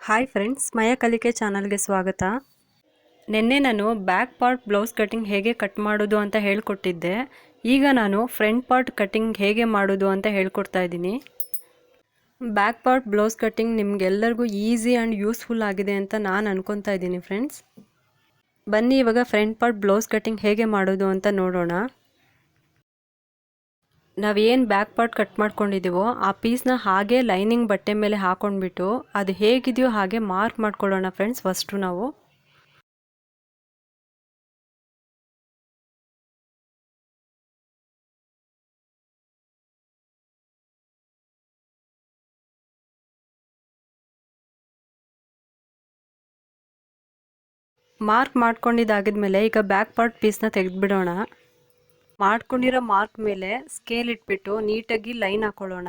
Hi friends, ಮಯ ಕಲಿಕೆ ಚಾನಲ್ಗೆ ಸ್ವಾಗತ. ನಿನ್ನೆ ನಾನು ಬ್ಯಾಕ್ ಪಾರ್ಟ್ ಬ್ಲೌಸ್ ಕಟಿಂಗ್ ಹೇಗೆ ಕಟ್ ಮಾಡೋದು ಅಂತ ಹೇಳ್ಕೊಟ್ಟಿದ್ದೆ. ಈಗ ನಾನು ಫ್ರಂಟ್ ಪಾರ್ಟ್ ಕಟಿಂಗ್ ಹೇಗೆ ಮಾಡೋದು ಅಂತ ಹೇಳ್ಕೊಡ್ತಾ ಇದ್ದೀನಿ. ಬ್ಯಾಕ್ ಪಾರ್ಟ್ ಬ್ಲೌಸ್ ಕಟಿಂಗ್ ನಿಮ್ಗೆಲ್ಲರಿಗೂ ಈಸಿ ಆ್ಯಂಡ್ ಯೂಸ್ಫುಲ್ ಆಗಿದೆ ಅಂತ ನಾನು ಅನ್ಕೊತಾ ಇದ್ದೀನಿ ಫ್ರೆಂಡ್ಸ್. ಬನ್ನಿ ಇವಾಗ ಫ್ರಂಟ್ ಪಾರ್ಟ್ ಬ್ಲೌಸ್ ಕಟಿಂಗ್ ಹೇಗೆ ಮಾಡೋದು ಅಂತ ನೋಡೋಣ. ನಾವೇನು ಬ್ಯಾಕ್ ಪಾರ್ಟ್ ಕಟ್ ಮಾಡ್ಕೊಂಡಿದ್ದೀವೋ ಆ ಪೀಸ್ನ ಹಾಗೆ ಲೈನಿಂಗ್ ಬಟ್ಟೆ ಮೇಲೆ ಹಾಕೊಂಡ್ಬಿಟ್ಟು ಅದು ಹೇಗಿದೆಯೋ ಹಾಗೆ ಮಾರ್ಕ್ ಮಾಡ್ಕೊಳ್ಳೋಣ ಫ್ರೆಂಡ್ಸ್. ಫಸ್ಟು ನಾವು ಮಾರ್ಕ್ ಮಾಡ್ಕೊಂಡಿದ್ದಾಗಿದ್ಮೇಲೆ ಈಗ ಬ್ಯಾಕ್ ಪಾರ್ಟ್ ಪೀಸ್ನ ತೆಗೆದುಬಿಡೋಣ. ಮಾಡ್ಕೊಂಡಿರೋ ಮಾರ್ಕ್ ಮೇಲೆ ಸ್ಕೇಲ್ ಇಟ್ಬಿಟ್ಟು ನೀಟಾಗಿ ಲೈನ್ ಹಾಕೊಳ್ಳೋಣ.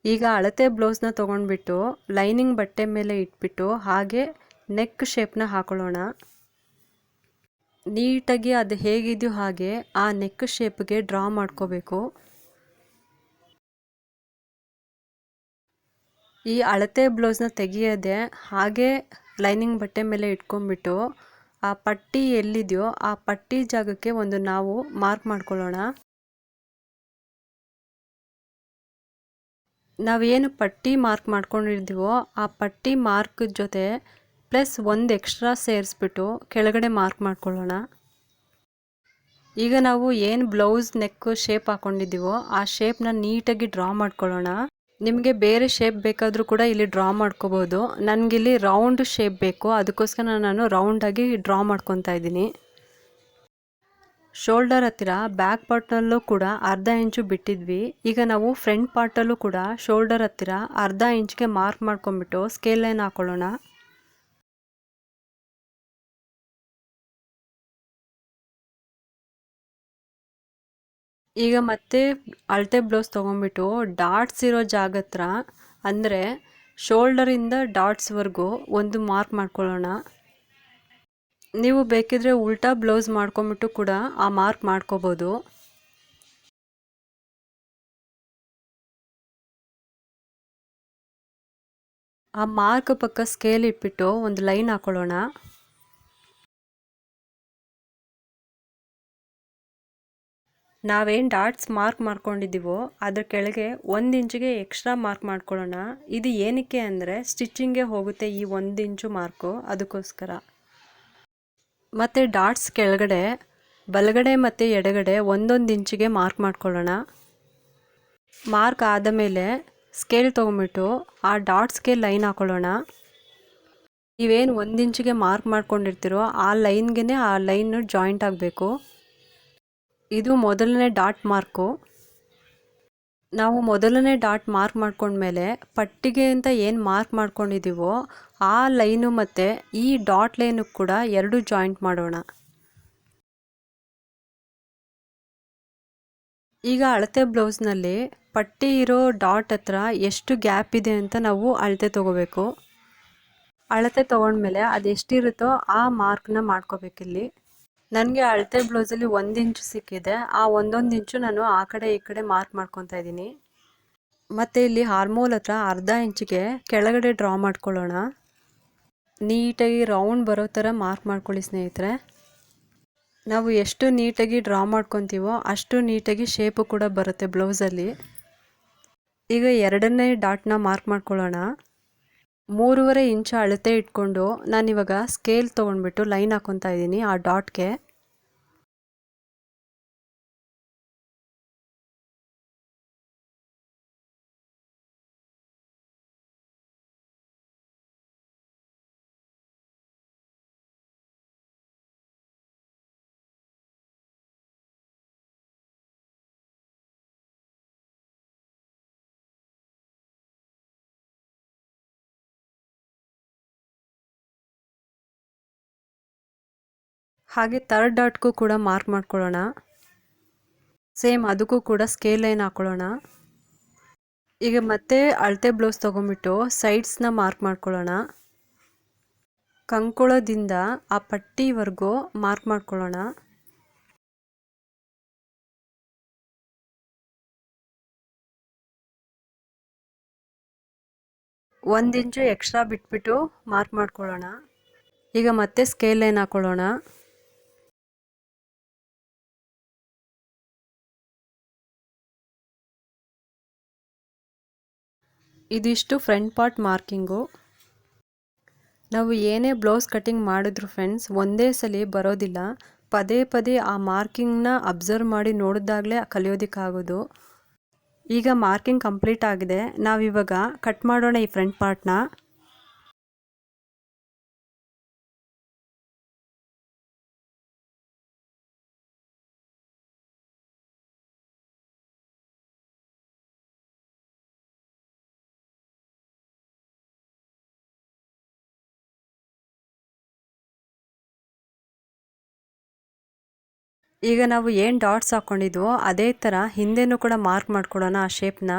ಈಗ ಅಳತೆ ಬ್ಲೌಸ್ನ ತೊಗೊಂಡ್ಬಿಟ್ಟು ಲೈನಿಂಗ್ ಬಟ್ಟೆ ಮೇಲೆ ಇಟ್ಬಿಟ್ಟು ಹಾಗೆ ನೆಕ್ ಶೇಪ್ನ ಹಾಕೊಳ್ಳೋಣ. ನೀಟಾಗಿ ಅದು ಹೇಗಿದೆಯೋ ಹಾಗೆ ಆ ನೆಕ್ ಶೇಪ್ಗೆ ಡ್ರಾ ಮಾಡ್ಕೋಬೇಕು. ಈ ಅಳತೆ ಬ್ಲೌಸ್ನ ತೆಗಿಯೋದೆ ಹಾಗೆ ಲೈನಿಂಗ್ ಬಟ್ಟೆ ಮೇಲೆ ಇಟ್ಕೊಂಡ್ಬಿಟ್ಟು ಆ ಪಟ್ಟಿ ಎಲ್ಲಿದೆಯೋ ಆ ಪಟ್ಟಿ ಜಾಗಕ್ಕೆ ಒಂದು ನಾವು ಮಾರ್ಕ್ ಮಾಡ್ಕೊಳ್ಳೋಣ. ನಾವೇನು ಪಟ್ಟಿ ಮಾರ್ಕ್ ಮಾಡ್ಕೊಂಡಿರ್ತೀವೋ ಆ ಪಟ್ಟಿ ಮಾರ್ಕ್ ಜೊತೆ ಪ್ಲಸ್ ಒಂದು ಎಕ್ಸ್ಟ್ರಾ ಸೇರಿಸ್ಬಿಟ್ಟು ಕೆಳಗಡೆ ಮಾರ್ಕ್ ಮಾಡ್ಕೊಳ್ಳೋಣ. ಈಗ ನಾವು ಏನು ಬ್ಲೌಸ್ ನೆಕ್ ಶೇಪ್ ಹಾಕ್ಕೊಂಡಿದ್ದೀವೋ ಆ ಶೇಪ್ನ ನೀಟಾಗಿ ಡ್ರಾ ಮಾಡ್ಕೊಳ್ಳೋಣ. ನಿಮಗೆ ಬೇರೆ ಶೇಪ್ ಬೇಕಾದರೂ ಕೂಡ ಇಲ್ಲಿ ಡ್ರಾ ಮಾಡ್ಕೋಬೋದು. ನನಗಿಲ್ಲಿ ರೌಂಡ್ ಶೇಪ್ ಬೇಕು, ಅದಕ್ಕೋಸ್ಕರ ನಾನು ರೌಂಡಾಗಿ ಡ್ರಾ ಮಾಡ್ಕೊತಾ ಇದ್ದೀನಿ. ಶೋಲ್ಡರ್ ಹತ್ತಿರ ಬ್ಯಾಕ್ ಪಾರ್ಟ್ನಲ್ಲೂ ಕೂಡ ಅರ್ಧ ಇಂಚು ಬಿಟ್ಟಿದ್ವಿ. ಈಗ ನಾವು ಫ್ರಂಟ್ ಪಾರ್ಟಲ್ಲೂ ಕೂಡ ಶೋಲ್ಡರ್ ಹತ್ತಿರ ಅರ್ಧ ಇಂಚ್ಗೆ ಮಾರ್ಕ್ ಮಾಡ್ಕೊಂಡ್ಬಿಟ್ಟು ಸ್ಕೇಲ್ ಲೈನ್ ಹಾಕೊಳ್ಳೋಣ. ಈಗ ಮತ್ತೆ ಅಳತೆ ಬ್ಲೌಸ್ ತೊಗೊಂಡ್ಬಿಟ್ಟು ಡಾಟ್ಸ್ ಇರೋ ಜಾಗ ಹತ್ರ ಅಂದರೆ ಶೋಲ್ಡರಿಂದ ಡಾಟ್ಸ್ವರೆಗೂ ಒಂದು ಮಾರ್ಕ್ ಮಾಡ್ಕೊಳ್ಳೋಣ. ನೀವು ಬೇಕಿದ್ರೆ ಉಲ್ಟಾ ಬ್ಲೌಸ್ ಮಾಡ್ಕೊಂಬಿಟ್ಟು ಕೂಡ ಆ ಮಾರ್ಕ್ ಮಾಡ್ಕೋಬೋದು. ಆ ಮಾರ್ಕ್ ಪಕ್ಕ ಸ್ಕೇಲ್ ಇಟ್ಬಿಟ್ಟು ಒಂದು ಲೈನ್ ಹಾಕೊಳ್ಳೋಣ. ನಾವೇನು ಡಾಟ್ಸ್ ಮಾರ್ಕ್ ಮಾಡ್ಕೊಂಡಿದ್ದೀವೋ ಅದ್ರ ಕೆಳಗೆ 1 ಇಂಚಿಗೆ ಎಕ್ಸ್ಟ್ರಾ ಮಾರ್ಕ್ ಮಾಡ್ಕೊಳ್ಳೋಣ. ಇದು ಏನಕ್ಕೆ ಅಂದರೆ ಸ್ಟಿಚ್ಚಿಂಗ್ಗೆ ಹೋಗುತ್ತೆ ಈ 1 ಇಂಚು ಮಾರ್ಕು, ಅದಕ್ಕೋಸ್ಕರ. ಮತ್ತು ಡಾಟ್ಸ್ ಕೆಳಗಡೆ ಬಲಗಡೆ ಮತ್ತು ಎಡಗಡೆ 1 ಇಂಚಿಗೆ ಮಾರ್ಕ್ ಮಾಡ್ಕೊಳ್ಳೋಣ. ಮಾರ್ಕ್ ಆದ ಮೇಲೆ ಸ್ಕೇಲ್ ತೊಗೊಂಬಿಟ್ಟು ಆ ಡಾಟ್ಸ್ಗೆ ಲೈನ್ ಹಾಕೊಳ್ಳೋಣ. ನೀವೇನು 1 ಇಂಚಿಗೆ ಮಾರ್ಕ್ ಮಾಡ್ಕೊಂಡಿರ್ತೀರೋ ಆ ಲೈನ್ಗೆ ಆ ಲೈನು ಜಾಯಿಂಟ್ ಆಗಬೇಕು. ಇದು ಮೊದಲನೇ ಡಾಟ್ ಮಾರ್ಕು. ನಾವು ಮೊದಲನೇ ಡಾಟ್ ಮಾರ್ಕ್ ಮಾಡ್ಕೊಂಡ್ಮೇಲೆ ಪಟ್ಟಿಗೆ ಅಂತ ಏನು ಮಾರ್ಕ್ ಮಾಡ್ಕೊಂಡಿದ್ದೀವೋ ಆ ಲೈನು ಮತ್ತು ಈ ಡಾಟ್ ಲೈನು ಕೂಡ 2 ಜಾಯಿಂಟ್ ಮಾಡೋಣ. ಈಗ ಅಳತೆ ಬ್ಲೌಸ್ನಲ್ಲಿ ಪಟ್ಟಿ ಇರೋ ಡಾಟ್ ಹತ್ರ ಎಷ್ಟು ಗ್ಯಾಪ್ ಇದೆ ಅಂತ ನಾವು ಅಳತೆ ತೊಗೋಬೇಕು. ಅಳತೆ ತೊಗೊಂಡ್ಮೇಲೆ ಅದೆಷ್ಟಿರುತ್ತೋ ಆ ಮಾರ್ಕ್ನ ಮಾಡ್ಕೋಬೇಕಿಲ್ಲಿ. ನನಗೆ ಅಳತೆ ಬ್ಲೌಸಲ್ಲಿ 1 ಇಂಚು ಸಿಕ್ಕಿದೆ. ಆ 1 ಇಂಚು ನಾನು ಆ ಕಡೆ ಈ ಕಡೆ ಮಾರ್ಕ್ ಮಾಡ್ಕೊತಾ ಇದ್ದೀನಿ. ಮತ್ತು ಇಲ್ಲಿ ಆರ್ಮೋಲ್ ಹತ್ರ ಅರ್ಧ ಇಂಚಿಗೆ ಕೆಳಗಡೆ ಡ್ರಾ ಮಾಡ್ಕೊಳ್ಳೋಣ. ನೀಟಾಗಿ ರೌಂಡ್ ಬರೋ ಥರ ಮಾರ್ಕ್ ಮಾಡ್ಕೊಳ್ಳಿ ಸ್ನೇಹಿತರೆ. ನಾವು ಎಷ್ಟು ನೀಟಾಗಿ ಡ್ರಾ ಮಾಡ್ಕೊತೀವೋ ಅಷ್ಟು ನೀಟಾಗಿ ಶೇಪು ಕೂಡ ಬರುತ್ತೆ ಬ್ಲೌಸಲ್ಲಿ. ಈಗ ಎರಡನೇ ಡಾಟ್ನ ಮಾರ್ಕ್ ಮಾಡ್ಕೊಳ್ಳೋಣ. 3.5 ಇಂಚು ಅಳತೆ ಇಟ್ಕೊಂಡು ನಾನಿವಾಗ ಸ್ಕೇಲ್ ತೊಗೊಂಡ್ಬಿಟ್ಟು ಲೈನ್ ಹಾಕ್ಕೊತಾ ಇದ್ದೀನಿ ಆ ಡಾಟ್ಗೆ. ಹಾಗೆ ಥರ್ಡ್ ಡಾಟ್ಗೂ ಕೂಡ ಮಾರ್ಕ್ ಮಾಡ್ಕೊಳ್ಳೋಣ. ಸೇಮ್ ಅದಕ್ಕೂ ಕೂಡ ಸ್ಕೇಲ್ ಲೈನ್ ಹಾಕೊಳ್ಳೋಣ. ಈಗ ಮತ್ತೆ ಅಳತೆ ಬ್ಲೌಸ್ ತೊಗೊಂಬಿಟ್ಟು ಸೈಡ್ಸ್ನ ಮಾರ್ಕ್ ಮಾಡ್ಕೊಳ್ಳೋಣ. ಕಂಕುಳದಿಂದ ಆ ಪಟ್ಟಿವರೆಗೂ ಮಾರ್ಕ್ ಮಾಡ್ಕೊಳ್ಳೋಣ. ಒಂದು ಇಂಚು ಎಕ್ಸ್ಟ್ರಾ ಬಿಟ್ಬಿಟ್ಟು ಮಾರ್ಕ್ ಮಾಡ್ಕೊಳ್ಳೋಣ. ಈಗ ಮತ್ತೆ ಸ್ಕೇಲ್ ಲೈನ್ ಹಾಕೊಳ್ಳೋಣ. ಇದಿಷ್ಟು ಫ್ರಂಟ್ ಪಾರ್ಟ್ ಮಾರ್ಕಿಂಗು. ನಾವು ಏನೇ ಬ್ಲೌಸ್ ಕಟಿಂಗ್ ಮಾಡಿದ್ರು ಫ್ರೆಂಡ್ಸ್ ಒಂದೇ ಸಲ ಬರೋದಿಲ್ಲ. ಪದೇ ಪದೇ ಆ ಮಾರ್ಕಿಂಗ್ನ ಅಬ್ಸರ್ವ್ ಮಾಡಿ ನೋಡಿದಾಗಲೇ ಕಲಿಯೋದಕ್ಕಾಗೋದು. ಈಗ ಮಾರ್ಕಿಂಗ್ ಕಂಪ್ಲೀಟ್ ಆಗಿದೆ. ನಾವಿವಾಗ ಕಟ್ ಮಾಡೋಣ ಈ ಫ್ರಂಟ್ ಪಾರ್ಟ್ನ. ಈಗ ನಾವು ಏನು ಡಾಟ್ಸ್ ಹಾಕ್ಕೊಂಡಿದ್ವೋ ಅದೇ ಥರ ಹಿಂದೆನೂ ಕೂಡ ಮಾರ್ಕ್ ಮಾಡ್ಕೊಳ್ಳೋಣ. ಆ ಶೇಪ್ನ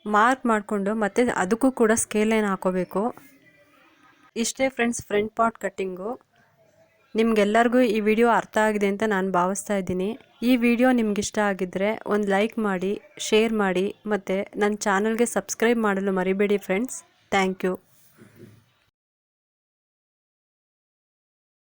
ಮಾರ್ಕ್ ಮಾಡಿಕೊಂಡು ಮತ್ತೆ ಅದಕ್ಕೂ ಕೂಡ ಸ್ಕೇಲ್ ಲೈನ್ ಹಾಕೋಬೇಕು. ಇಷ್ಟೇ ಫ್ರೆಂಡ್ಸ್ ಫ್ರಂಟ್ ಪಾರ್ಟ್ ಕಟ್ಟಿಂಗು. ನಿಮಗೆಲ್ಲರಿಗೂ ಈ ವಿಡಿಯೋ ಅರ್ಥ ಆಗಿದೆ ಅಂತ ನಾನು ಭಾವಿಸ್ತಾ ಇದ್ದೀನಿ. ಈ ವಿಡಿಯೋ ನಿಮಗಿಷ್ಟ ಆಗಿದ್ದರೆ ಒಂದು ಲೈಕ್ ಮಾಡಿ, ಶೇರ್ ಮಾಡಿ ಮತ್ತು ನನ್ನ ಚಾನಲ್ಗೆ ಸಬ್ಸ್ಕ್ರೈಬ್ ಮಾಡಲು ಮರಿಬೇಡಿ ಫ್ರೆಂಡ್ಸ್. Thank you.